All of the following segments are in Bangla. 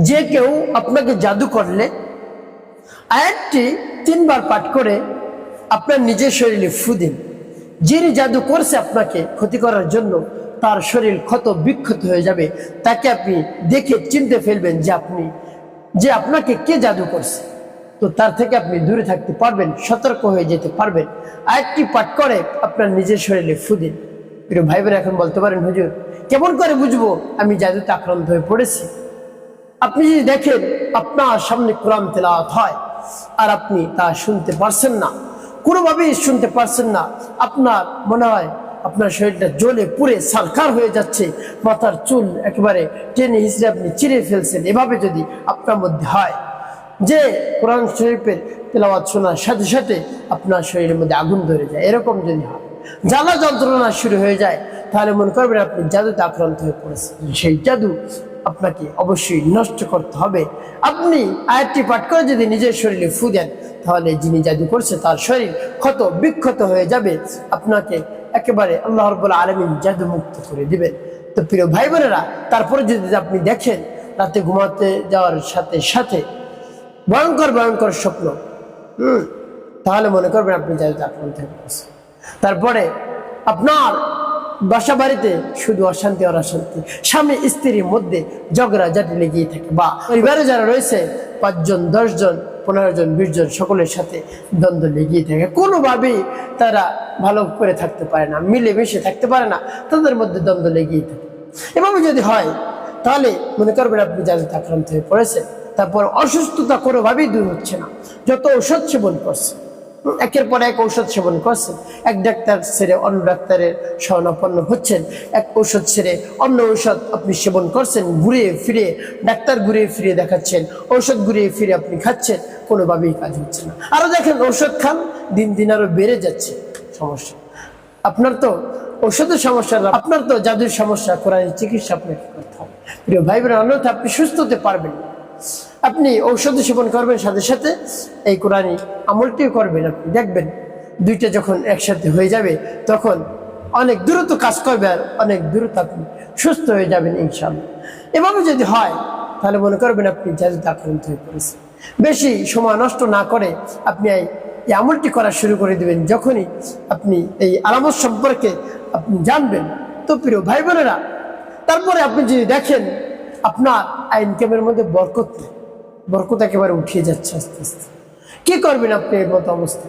যে কেউ আপনাকে জাদু করলে আয়াতটি 3 বার পাঠ করে আপনার নিজের শরীরে ফু দিন। যিনি জাদু করছে আপনাকে ক্ষতি করার জন্য তার শরীর ক্ষত বিক্ষত হয়ে যাবে। তাকে আপনি দেখে চিনতে ফেলবেন যে আপনাকে কে জাদু করছে। তো তার থেকে আপনি দূরে থাকতে পারবেন, সতর্ক হয়ে যেতে পারবেন। আয়াতটি পাঠ করে আপনার নিজের শরীরে ফু দিন। প্রিয় ভাই বোনেরা, এখন বলতে পারেন, হুজুর কেমন করে বুঝবো আমি জাদুতে আক্রান্ত হয়ে পড়েছি? আপনি যদি দেখেন আপনার সামনে কোরআন তেলাওয়াত হয় আর আপনি তা শুনতে পারছেন না, কোনোভাবেই শুনতে পারছেন না, আপনার মনে হয় আপনার শরীরটা জ্বলে পুড়ে ছারখার হয়ে যাচ্ছে, মাথার চুল একেবারে টেনে হিসেবে আপনি চিরে ফেলছেন, এভাবে যদি আপনার মধ্যে হয় যে কোরআন শরীফের তেলাওয়াত শোনার সাথে সাথে আপনার শরীরের মধ্যে আগুন ধরে যায়, এরকম যদি হয়, জ্বালা যন্ত্রণা শুরু হয়ে যায়, তাহলে মনে করবেন আপনি জাদুতে আক্রান্ত হয়ে পড়েছেন। সেই জাদু আপনাকে অবশ্যই নষ্ট করতে হবে। আপনি আয়াতটি পাঠ করে যদি নিজের শরীরে ফু দেন, তাহলে যিনি জাদু করছে তার শরীর ক্ষত বিক্ষত হয়ে যাবে, আপনাকে একেবারে আল্লাহ রাব্বুল আলামিন জাদু মুক্ত করে দিবেন। তো প্রিয় ভাই বোনেরা, তারপরে যদি আপনি দেখেন রাতে ঘুমাতে যাওয়ার সাথে সাথে ভয়ঙ্কর ভয়ঙ্কর স্বপ্ন, তাহলে মনে করবেন আপনি জাদুতে আক্রান্ত হয়ে পড়েছেন। তারপরে আপনার বাসা বাড়িতে শুধু অশান্তি আর অশান্তি, স্বামী স্ত্রীর মধ্যে ঝগড়া ঝাঁটি লেগেই থাকে, বা পরিবারে যারা রয়েছে 5 জন 10 জন 15 জন 20 জন সকলের সাথে দ্বন্দ্ব লেগেই থাকে, কোনোভাবেই তারা ভালো করে থাকতে পারে না, মিলেমিশে থাকতে পারে না, তাদের মধ্যে দ্বন্দ্ব লেগেই থাকে। এভাবে যদি হয় তাহলে মনে করবেন আপনি জাদুতে আক্রান্ত হয়ে পড়েছেন। তারপর অসুস্থতা কোনোভাবেই দূর হচ্ছে না, যত ঔষধ সেবন করছে, একের পর এক ঔষধ সেবন করছেন, এক ডাক্তার ছেড়ে অন্য ডাক্তারের শরণাপন্ন হচ্ছেন, এক ঔষধ ছেড়ে অন্য ঔষধ আপনি সেবন করছেন, ঘুরিয়ে ফিরিয়ে ডাক্তার ঘুরিয়ে ফিরিয়ে দেখাচ্ছেন, ঔষধ ঘুরিয়ে ফিরে আপনি খাচ্ছেন, কোনোভাবেই কাজ হচ্ছে না। আরো দেখেন ঔষধ খান, দিন দিন আরো বেড়ে যাচ্ছে সমস্যা। আপনার তো ঔষধের সমস্যা, আপনার তো জাদুর সমস্যা, কোরআনের চিকিৎসা আপনাকে করতে হবে। প্রিয় ভাই বোনেরা, অন্যথা আপনি সুস্থ হতে পারবেন না। আপনি ঔষধ সেবন করবেন, সাথে সাথে এই কোরআনী আমলটিও করবেন। আপনি দেখবেন দুইটা যখন একসাথে হয়ে যাবে, তখন অনেক দ্রুত কাজ করবে আর অনেক দ্রুত আপনি সুস্থ হয়ে যাবেন ইনশাআল্লাহ। এভাবে যদি হয় তাহলে মনে করবেন আপনি জাদুতে আক্রান্ত হয়ে পড়েছেন। বেশি সময় নষ্ট না করে আপনি এই আমলটি করা শুরু করে দেবেন যখনই আপনি এই আলামত সম্পর্কে আপনি জানবেন। তো প্রিয় ভাই বোনেরা, তারপরে আপনি যদি দেখেন আপনার ইনকামের মধ্যে বরকত একেবারে উঠিয়ে যাচ্ছে আস্তে আস্তে, কি করবেন আপনি এর মতো অবস্থা?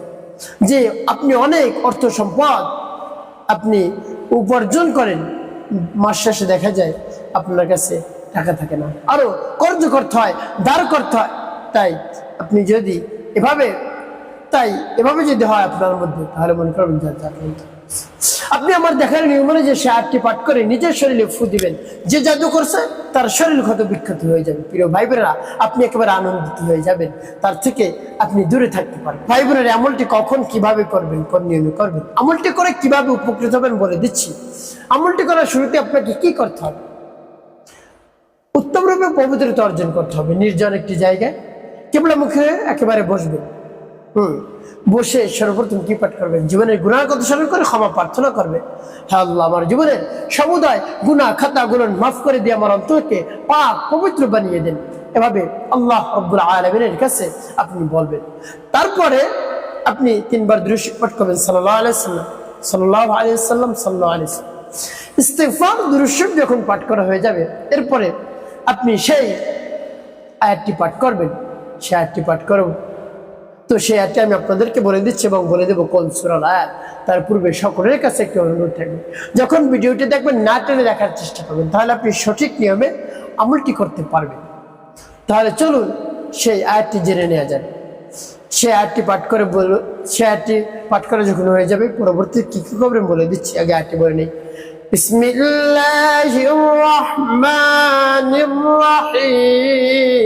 যে আপনি অনেক অর্থ সম্পদ আপনি উপার্জন করেন, মাস শেষে দেখা যায় আপনার কাছে টাকা থাকে না, আরো কর্জ করতে হয়, ধার করতে হয়। তাই আপনি যদি এভাবে যদি হয় আপনার মধ্যে, তাহলে মনে করবেন আপনি আমার দেখার নিয়ম যে সে আয়াতটি পাঠ করে নিজের শরীরে ফু দিবেন, যে জাদু করছে তার শরীর ক্ষত বিক্ষত হয়ে যাবে। প্রিয় ভাই বোনেরা, আপনি একেবারে আনন্দিত হয়ে যাবেন, তার থেকে আপনি দূরে থাকতে পারবেন। ভাই বোনেরা, আমলটি কখন কিভাবে করবেন, কোন নিয়মে করবেন, আমলটি করে কিভাবে উপকৃত হবেন বলে দিচ্ছি। আমলটি করার শুরুতে আপনাকে কি করতে হবে? উত্তম রূপে পবিত্রতা অর্জন করতে হবে। নির্জন একটি জায়গায় কিবলা মুখে একেবারে বসবেন। বসে সর্বপ্রথম কি পাঠ করবেন? জীবনের গুনাহ কথা স্মরণ করে ক্ষমা প্রার্থনা করবে। হ্যাঁ আল্লাহ, আমার জীবনের সমুদায় গুনাহ খাতাগুলো মাফ করে দিয়ে আমার অন্তরকে পাক পবিত্র বানিয়ে দেন। এভাবে আল্লাহ রাব্বুল আলামিনের কাছে আপনি বলবেন। তারপরে আপনি 3 বার দুরূদ শরীফ পাঠ করবেন, সাল্লাল্লাহু আলাইহি ওয়াসাল্লাম, সাল্লাল্লাহু আলাইহি ওয়াসাল্লাম, সাল্লাল্লাহু আলাইহি ওয়াসাল্লাম। ইস্তিগফার দুরূদ শরীফ যখন পাঠ করা হয়ে যাবে, এরপরে আপনি সেই আয়াতটি পাঠ করবেন। সেই আয়াতটি পাঠ করব, তো সেই আয়াতটি আমি আপনাদেরকে বলে দিচ্ছি এবং বলে দেবো কোন সূরার আয়াত। তার পূর্বে সকলের কাছে একটি অনুরোধ থাকবে, যখন ভিডিওটি দেখবেন না টেনে দেখার চেষ্টা করবেন, তাহলে আপনি সঠিক নিয়মে আমলটি করতে পারবেন। তাহলে চলুন সেই আয়াতটি জেনে নেওয়া যাবে। সেই আয়াতটি পাঠ করে যখন হয়ে যাবে, পরবর্তী কি কি করবেন বলে দিচ্ছি। আগে আয়াতটি বলে নেই। বিসমিল্লাহির রাহমানির রাহিম।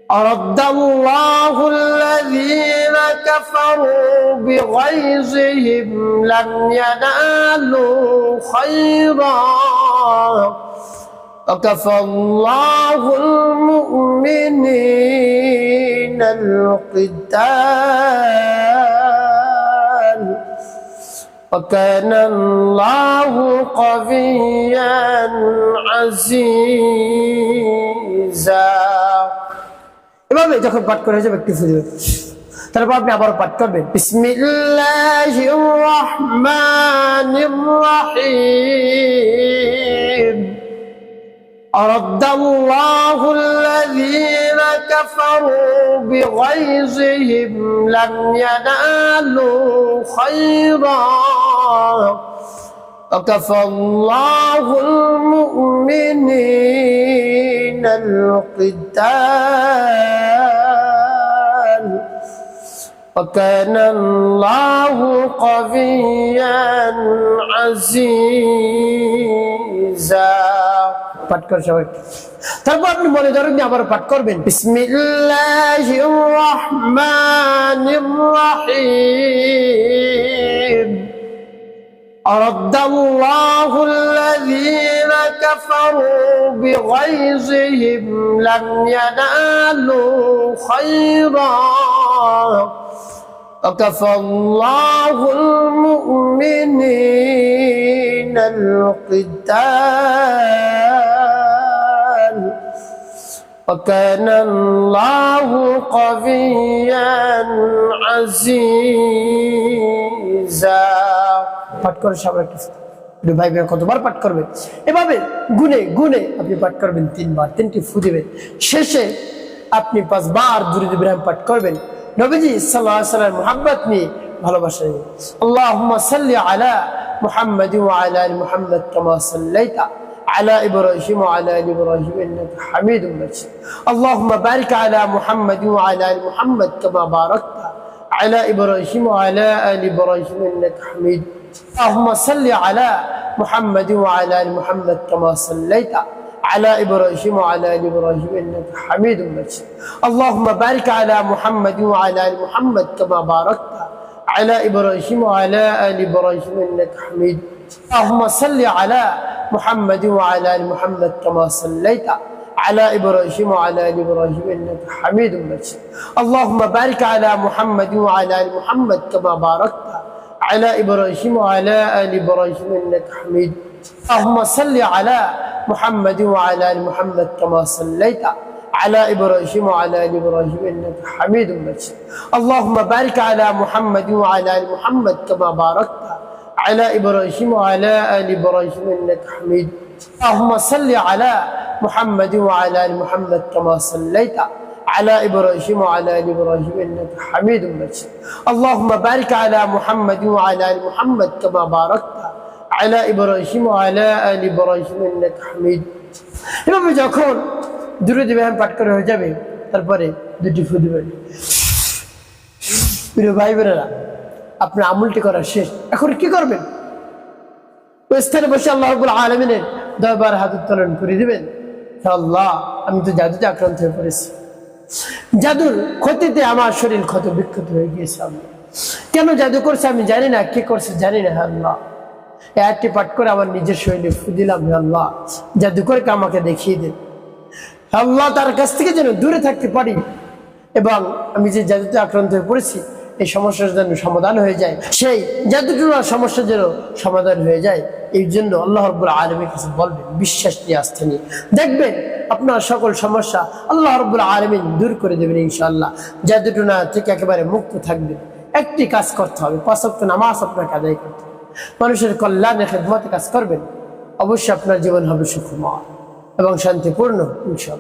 أرد الله الذين كفروا بغيظهم لم ينالوا خيرا وكفى الله المؤمنين القتال وكان الله قويا عزيزا। এভাবে যখন পাঠ করে যাবে একটু ফুদিবে, তারপর আপনি আবার পাঠ করবেন বিসমিল্লাহির রহমানির রহিম। أرد الله الذين كفروا بغيظهم لم ينالوا خيرا وكفى الله المؤمنين القتال وكان الله قويا عزيزا। পাঠ করে সবাই, তারপর আপনি মনে ধরেন আবার পাঠ করবেন বিসমিল্লাহির রহমানির রহিম। আরাদাল্লাহু আল্লাযীনা কাফারু বিগাইযিহিম লাম ইয়ানালু খায়রা وكفى الله المؤمنين القتال وكان الله قويا عزيزا। পাঠ করে সবাই ভাই ভাই কতবার পাঠ করবেন, এভাবে গুনে গুনে আপনি পাঠ করবেন 3 বার, 3টি ফু দিবেন। শেষে আপনি 5 বার দুরূদ ইব্রাহিম পাঠ করবেন নবীজি সাল্লাল্লাহু আলাইহি ওয়াসাল্লাম মুহাব্বত নিয়ে, ভালোবাসা নিয়ে। আল্লাহুম্মা সাল্লি আলা মুহাম্মাদ ওয়া আলা আলি মুহাম্মাদ কামা সাল্লাইতা আলা ইব্রাহিম ওয়া আলা আলি ইব্রাহিম ইন্নাকা হামিদুম মাজিদ। আল্লাহুম্মা বারিক আলা মুহাম্মাদ ওয়া আলা আলি মুহাম্মাদ কামা বারাকতা আলা ইব্রাহিম ওয়া আলা আলি ইব্রাহিম ইন্নাকা হামিদুম মাজিদ। আল্লাহুম্মা সাল্লি আলা মুহাম্মাদ ওয়া আলা আলি মুহাম্মাদ কামা সাল্লাইতা على إبراهيم وعلى آل إبراهيم إنك حميد مجيد. اللهم بارك على محمد وعلى آل محمد كما باركت على إبراهيم وعلى آل إبراهيم إنك حميد مجيد. اللهم صل على محمد وعلى آل محمد كما صليت على إبراهيم وعلى آل إبراهيم إنك حميد مجيد. اللهم بارك على محمد وعلى آل محمد كما باركت على إبراهيم وعلى آل إبراهيم إنك حميد مجيد. اللهم صل على محمد وعلى آل محمد كما صليت على إبراهيم وعلى آل إبراهيم إنك حميد مجيد. اللهم بارك على محمد وعلى آل محمد كما باركت على إبراهيم وعلى آل إبراهيم إنك حميد مجيد. اللهم صل على محمد وعلى آل محمد كما صليت على إبراهيم وعلى آل إبراهيم إنك حميد مجيد. اللهم بارك على محمد وعلى آل محمد كما باركت على إبراهيم وعلى آل إبراهيم إنك حميد مجيد. এভাবে যখন দুরূদ ইব্রাহিম পাঠ করা হয়ে যাবে, তারপরে 2টি ফু দিবেন। প্রিয় ভাই বোনেরা, আপনার আমলটি করা শেষ, এখন কি করবেন? ওই স্থানে বসে আল্লাহ রাব্বুল আলামিনের দরবারে হাত উত্তোলন করে দিবেন, আল্লাহ আমি তো জাদুতে আক্রান্ত হয়ে পড়েছি, জাদুর ক্ষতিতে আমার শরীর ক্ষত বিক্ষত হয়ে গিয়েছে, আল্লাহ কেন জাদু করছে আমি জানি না, কি করছে জানি না, আল্লাহ এই আয়াতটি পাঠ করে আমার নিজের শরীরে ফু দিলাম, আল্লাহ জাদু করে আমাকে দেখিয়ে দেন, আল্লাহ তার কাছ থেকে যেন দূরে থাকতে পারি এবং আমি যে জাদুতে আক্রান্ত হয়ে পড়েছি এই সমস্যার যেন সমাধান হয়ে যায়, সেই জাদুটুনার সমস্যা যেন সমাধান হয়ে যায়। এই জন্য আল্লাহ রাব্বুল আলামিনের কাছে বলবেন, বিশ্বাস নিয়ে আস্থা নিয়ে, দেখবেন আপনার সকল সমস্যা আল্লাহ রাব্বুল আলামিন দূর করে দেবেন ইনশাআল্লাহ। জাদুটুনা থেকে একেবারে মুক্ত থাকবেন। একটি কাজ করতে হবে, 5 ওয়াক্ত নামাজ আপনাকে আদায় করতে হবে, মানুষের কল্যাণে খেদমতে কাজ করবেন, অবশ্যই আপনার জীবন হবে সুখময় এবং শান্তিপূর্ণ ইনশাআল্লাহ।